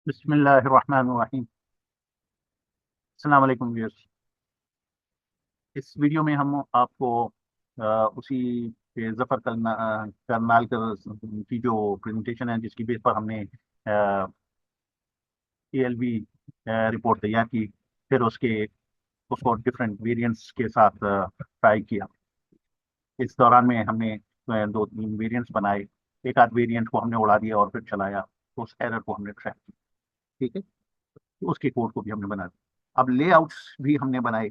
बिस्मिल्लाहिर्रहमानिर्रहीम। अस्सलाम वालेकुम व्यूअर्स। इस वीडियो में हम आपको उसी के जफ़र करनाल की जो प्रेजेंटेशन है जिसकी बेस पर हमने ALV रिपोर्ट तैयार की, फिर उसको डिफरेंट वेरिएंट्स के साथ ट्राई किया। इस दौरान में हमने दो तीन वेरिएंट्स बनाए। एक आध वेरिएंट को हमने उड़ा दिया और फिर चलाया, तो उस एरर को हमने ट्रैक किया। ठीक है, तो उसके कोड को भी हमने बना दिया। अब लेआउट्स भी हमने बनाए।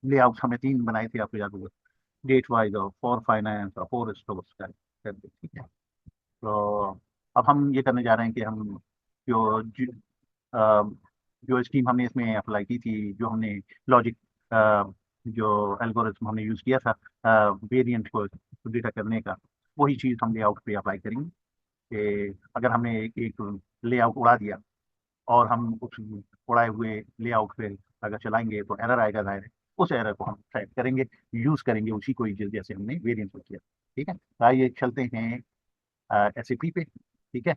लेआउट हमें तीन बनाए थे, आपको याद होगा, डेट वाइज और फॉर फाइनेंस और फॉर स्टोर्स का करके। ठीक है, तो अब हम ये करने जा रहे हैं कि हम जो जो, अ, जो स्कीम हमने इसमें अप्लाई की थी, जो हमने लॉजिक, जो एल्गोरिथम हमने यूज़ किया था वेरिएंट को डेटा करने का, वही चीज़ हम लेआउट पे अप्लाई करेंगे। कि अगर हमने एक लेआउट उड़ा दिया और हम उस उड़ाए हुए लेआउट पे अगर चलाएंगे तो एरर आएगा, जाहिर है। उस एरर को हम ट्रैक करेंगे, यूज करेंगे उसी को जैसे हमने वेरिएंट में किया। ठीक है, तो आइए चलते हैं SAP पे। ठीक है,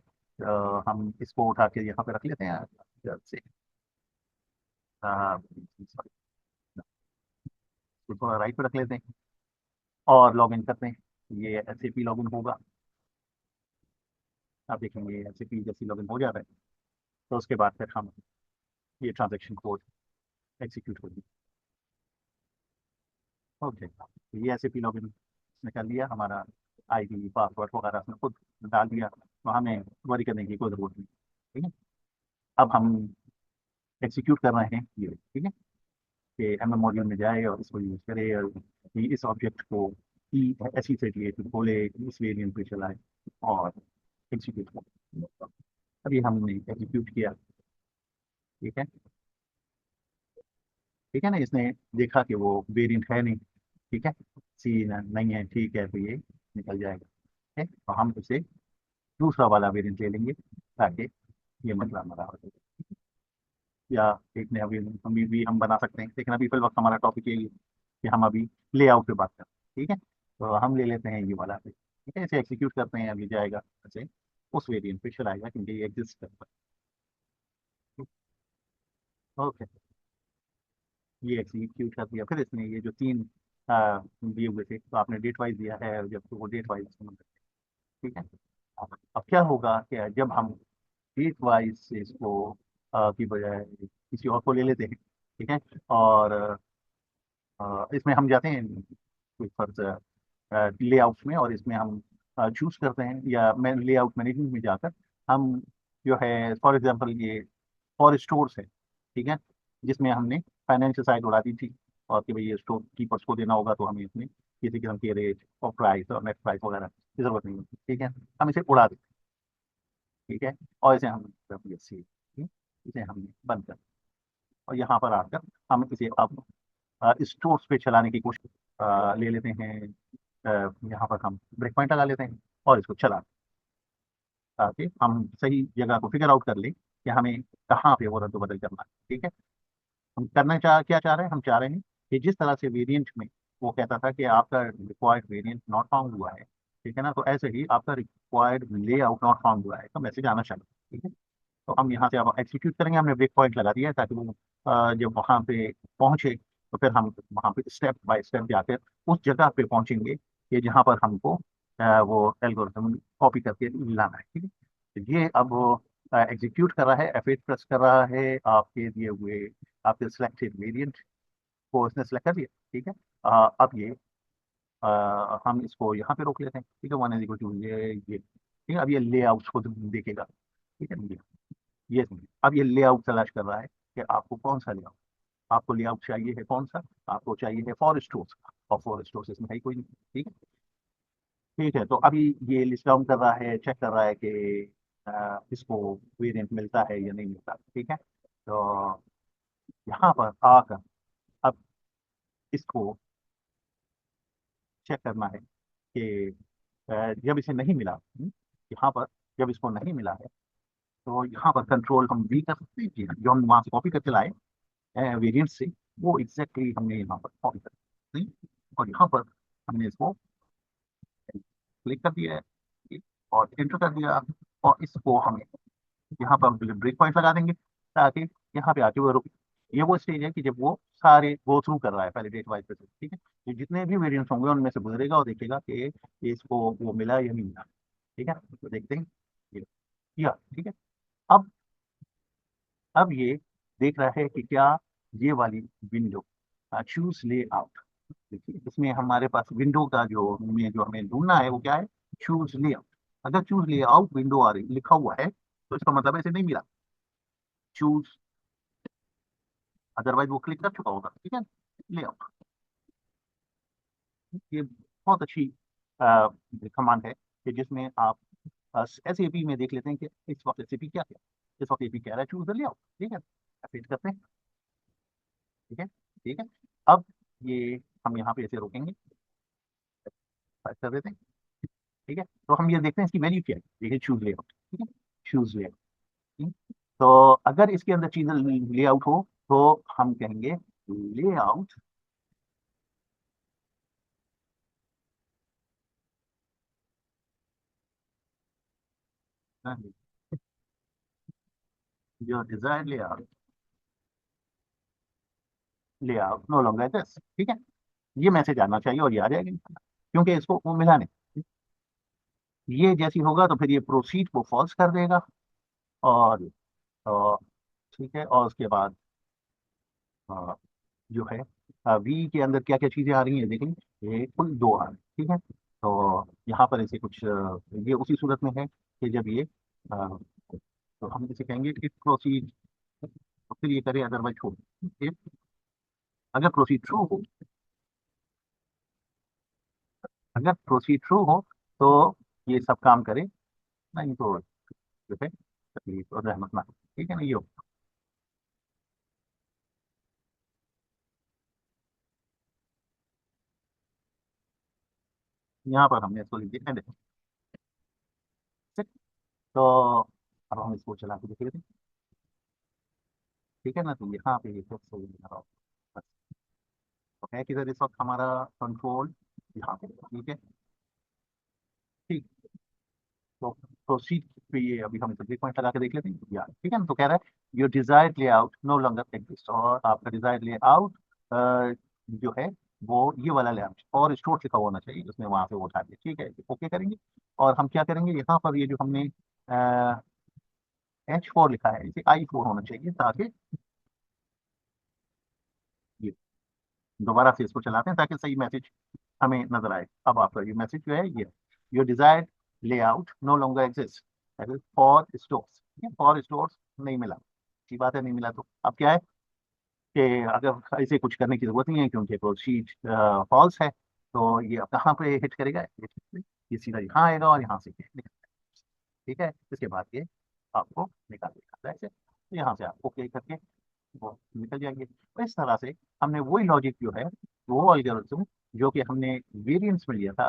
हम इसको उठा के यहाँ पे रख लेते हैं इधर से। सॉरी, इसको थोड़ा राइट पे रख लेते हैं और लॉग इन करते हैं। ये SAP लॉग इन होगा। आप देखेंगे SAP जैसे लॉग इन हो जाता है, तो उसके बाद फिर हम ये ट्रांजेक्शन कोड एग्जीक्यूट होगी। ओके, तो ये SAP लॉगिन इसने कर लिया। हमारा ID पासवर्ड वगैरह उसने खुद डाल दिया, तो हमें वरी करने की कोई ज़रूरत नहीं। ठीक है, अब हम एग्जीक्यूट कर रहे हैं ये। ठीक है, कि MM मॉड्यूल में जाए और इसको यूज़ करे और कि इस ऑब्जेक्ट को ई ऐसी से लिए खोले, इस वेरिएंट पे चलाए और एग्जीक्यूट करे। अभी हमने एग्जीक्यूट किया। ठीक है, ठीक है ना, इसने देखा कि वो वेरिएंट है नहीं। ठीक है, सी नहीं है, ठीक है, तो ये निकल जाएगा। ठीक है, तो हम इसे दूसरा वाला वेरिएंट ले लेंगे ताकि ये मसला हमारा हो जाए। या एक ने अभी अभी भी हम बना सकते हैं, लेकिन अभी फिल वक्त हमारा टॉपिक यही है कि हम अभी लेआउट पे बात करें। ठीक है, तो हम ले लेते हैं ये वाला पे। ठीक है, इसे एग्जीक्यूट करते हैं, अभी जाएगा ऐसे उस वेरिएंट पे चलाएगा क्योंकि ये एग्जिस्ट करता है। ओके, ये एग्जीक्यूट कर दिया। फिर इसने ये जो तीन दिए हुए थे, तो आपने डेट वाइज दिया है, जब तो वो डेट वाइज। ठीक है, अब क्या होगा कि जब हम डेट वाइज से इसको की बजाय किसी और को ले लेते हैं। ठीक है, और इसमें हम जाते हैं कोई फर्ज लेआउट में, और इसमें हम चूज करते हैं, या मैं लेआउट मैनेजमेंट में जाकर हम जो है फॉर एग्जांपल ये फॉर स्टोर्स है। ठीक है, जिसमें हमने फाइनेंशियल साइड उड़ा दी थी, और कि भाई ये स्टोर कीपर्स को देना होगा, तो हमें इसमें किसी किस्म के रेट और प्राइस और नेट प्राइस वगैरह की जरूरत नहीं होती। ठीक है, हम इसे उड़ा देते हैं। ठीक है, और इसे हम इसे हमने बंद कर, और यहाँ पर आकर हम इसे अब स्टोर्स पे चलाने की कोशिश ले लेते हैं। यहाँ पर हम ब्रेक पॉइंट लगा लेते हैं और इसको चला, ताकि हम सही जगह को फिगर आउट कर लें कि हमें कहाँ पे वो रद्द बदल करना है। ठीक है, हम क्या चाह रहे हैं, हम चाह रहे हैं कि जिस तरह से वेरिएंट में वो कहता था कि आपका रिक्वायर्ड वेरिएंट नॉट फाउंड हुआ है। ठीक है ना, तो ऐसे ही आपका रिक्वायर्ड लेआउट नॉट फाउंड हुआ है, तो मैसेज आना चाहिए। ठीक है, तो हम यहाँ से अब एग्जीक्यूट करेंगे। हमने ब्रेक पॉइंट लगा दिया है ताकि वो जब वहाँ पे पहुँचे तो फिर हम वहाँ पे स्टेप बाय स्टेप जाकर उस जगह पे पहुँचेंगे कि जहाँ पर हमको वो एल्गोरिथम कॉपी करके लाना है। ठीक है, तो ये अब एग्जीक्यूट कर रहा है, F8 प्रेस कर रहा है, आपके दिए हुए आपके सिलेक्टेड वेरिएंट को इसने सेलेक्ट कर लिया। ठीक है, अब ये हम इसको यहाँ पे रोक लेते हैं। ठीक है, 1 = ये ठीक है, अब ये लेआउट को देखेगा। ठीक है, ये सुनिए, अब ये लेआउट तलाश कर रहा है कि आपको कौन सा लेआउट, आपको लेआउट चाहिए है कौन सा, आपको चाहिए है फॉर स्टोर्स का, और फॉर स्टोर्स इसमें है ही कोई नहीं। ठीक है, ठीक है, तो अभी ये लिस्ट डाउन कर रहा है, चेक कर रहा है कि इसको वेरिएंट मिलता है या नहीं मिलता। ठीक है, तो यहाँ पर आकर अब इसको चेक करना है कि जब इसे नहीं मिला, यहाँ पर जब इसको नहीं मिला है, तो यहाँ पर कंट्रोल हम भी कर सकते हैं। जी हाँ, जो हम वहाँ से कॉपी करके लाए वेरिएंट से, वो एग्जैक्टली हमने यहाँ पर कॉपी कर दी, और यहाँ पर हमने इसको क्लिक कर दिया है, ठीक, और एंटर कर दिया, और इसको हमें यहाँ पर हम ब्रेक पॉइंट लगा देंगे ताकि यहाँ पे आके वो रुक। ये वो स्टेज है कि जब वो सारे गो थ्रू कर रहा है पहले डेट वाइज पे, ठीक है। तो जितने भी वेरिएंट्स होंगे उनमें से गुजरेगा और देखेगा कि ये इसको वो मिला या नहीं मिला, ठीक है। तो देखते हैं ये किया, ठीक है। अब अब ये देख रहा है कि क्या ये वाली विंडो, चूज लेआउट, देखिए इसमें हमारे पास विंडो का जो हमें ढूंढना है वो क्या है, चूज लेआउट। अगर चूज लेआउट विंडो आ रही लिखा हुआ है तो इसका मतलब ऐसे नहीं मिला, चूज, अदरवाइज वो क्लिक कर चुका होगा, ठीक है। लेआउट, ये बहुत अच्छी कमांड है कि जिसमें आप एसएपी में देख लेते हैं कि इस वक्त एसएपी क्या है। इस वक्त एपी कह रहा है चूज द लेआउट, ठीक है। फिट करते हैं, ठीक है, ठीक है। अब ये हम यहाँ पे ऐसे रोकेंगे, फाइल कर देते हैं, ठीक है। तो हम ये देखते हैं इसकी वैल्यू क्या है, देखिए चूज लेआउट, ठीक है, चूज लेआउट। तो अगर इसके अंदर चीज लेआउट हो तो हम कहेंगे लेआउट, जो desire layout no longer this, ठीक है। ये मैसेज आना चाहिए और ये आ जाएगा क्योंकि इसको वो मिला नहीं। ये जैसी होगा तो फिर ये प्रोसीड को फॉल्स कर देगा और ठीक है। और उसके बाद अ, जो है वी के अंदर क्या क्या चीजें आ रही हैं देखें, ये कुल दो आ रही हैं, ठीक है। तो यहाँ पर ऐसे कुछ ये उसी सूरत में है कि जब ये तो हम इसे कहेंगे कि प्रोसीड, तो फिर ये करे अदरवाइज छोड़, ठीक है? अगर प्रोसीड ट्रू हो, अगर प्रोसीड ट्रू हो तो ये सब काम करे, नहीं तो जो है तकलीफ और रहमत ना, ठीक है ना। ये यहाँ पर हमने इसको लिख दिया end, ठीक। तो अब हम इसको चला के देख लेते हैं, ठीक है ना। तो यहाँ पे ये सब सही लगा बस। तो है किधर इस वक्त हमारा कंट्रोल, यहाँ पे, ठीक है, ठीक। तो प्रोसीड पे ये अभी हम इसे ब्रेक पॉइंट लगा के देख लेते हैं यार, ठीक है ना। तो कह रहा है your desired layout no longer exist, और आपका डिजायर्ड लेआउट जो है वो ये वाला लेआउट और स्टोर लिखा होना चाहिए उसमें, वहां से वो उठा के, ठीक है। ओके करेंगे और हम क्या करेंगे, यहाँ पर ये जो हमने H4 लिखा है इसे I4 होना चाहिए ताकि ये दोबारा से इसको चलाते हैं ताकि सही मैसेज हमें नजर आए। अब आपका ये मैसेज जो है ये your desired layout no longer exist for stores, for stores नहीं मिला, अच्छी बात है, नहीं मिला। तो अब क्या है कि अगर इसे कुछ करने की जरूरत नहीं है क्योंकि तो शीट फॉल्स है, तो ये अब कहाँ पे हिट करेगा, ये सीधा यहाँ आएगा और यहाँ से ठीक है। इसके बाद ये आपको निकाल देगा ऐसे, तो यहाँ से आप ओके करके वो निकल जाएंगे। तो इस तरह से हमने वही लॉजिक जो है, वो एल्गोरिथम जो कि हमने वेरिएंस में लिया था,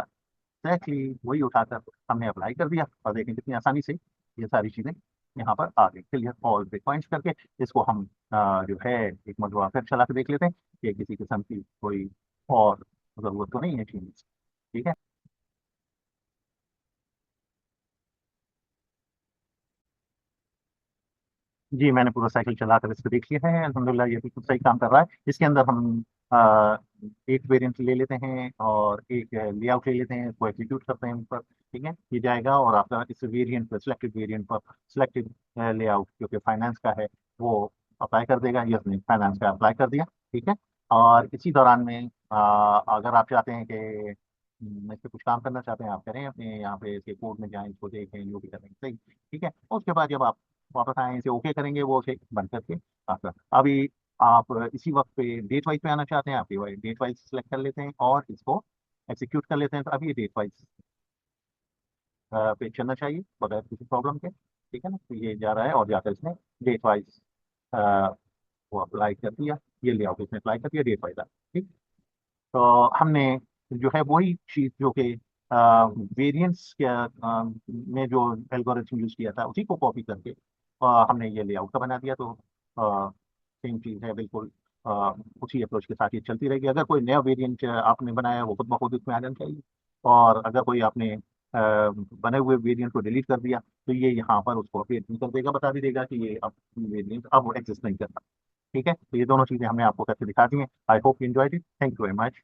एग्जैक्टली वही उठाकर हमने अप्लाई कर दिया और देखें कितनी आसानी से ये सारी चीजें यहाँ पर आ गई। क्लियर, ऑल ब्रेक पॉइंट्स करके इसको हम जो है एक मरतबा फिर चला के देख लेते हैं कि किसी किस्म की कोई और जरूरत तो नहीं है चीज, ठीक है। जी मैंने पूरा साइकिल चलाकर इसको देख लिया है, अल्हम्दुलिल्लाह ये बिल्कुल सही काम कर रहा है। इसके अंदर हम एक वेरिएंट ले लेते हैं और एक लेआउट ले लेते हैं, इसको एग्जीक्यूट करते हैं ऊपर, ठीक है। ये जाएगा और आपका इस वेरिएंट पर, सिलेक्टेड वेरिएंट पर सिलेक्टेड लेआउट जो कि फाइनेंस का है वो अप्लाई कर देगा। ये हमने फाइनेंस का अप्लाई कर दिया, ठीक है। और इसी दौरान में अगर आप चाहते हैं कि इस पे कुछ काम करना चाहते हैं, आप करें अपने यहाँ पे इसके कोड में जाएं, इसको देखें, जो भी करें सही, ठीक है। उसके बाद जब आप वापस आए इसे ओके करेंगे, वो उसे बंद करके आपका अभी आप इसी वक्त पे डेट वाइज पे आना चाहते हैं, आप डेट वाइज सेलेक्ट कर लेते हैं और इसको एग्जीक्यूट कर लेते हैं। तो अभी ये डेट वाइज पे चलना चाहिए बगैर किसी प्रॉब्लम के, ठीक है ना। तो ये जा रहा है और जाकर इसने डेट वाइज वो अप्लाई कर दिया, ये ले आओ इसने अप्लाई कर दिया डेट वाइज, ठीक। तो हमने जो है वही चीज जो कि वेरिएंट्स के में जो एल्गोरिथम यूज किया था उसी को कॉपी करके हमने ये लेआउट का बना दिया। तो सेम चीज है बिल्कुल, उसी अप्रोच के साथ ये चलती रहेगी। अगर कोई नया वेरिएंट आपने बनाया वो खुद ब खुद इसमें आ जाना चाहिए, और अगर कोई आपने बने हुए वेरिएंट को डिलीट कर दिया तो ये यहाँ पर उसको अपडेट नहीं कर देगा, बता भी देगा कि ये अब वेरिएंट अब एग्जिस्ट नहीं करता। ठीक है, तो ये दोनों चीजें हमने आपको करके दिखा दी हैं। I hope you enjoyed it. Thank you very much.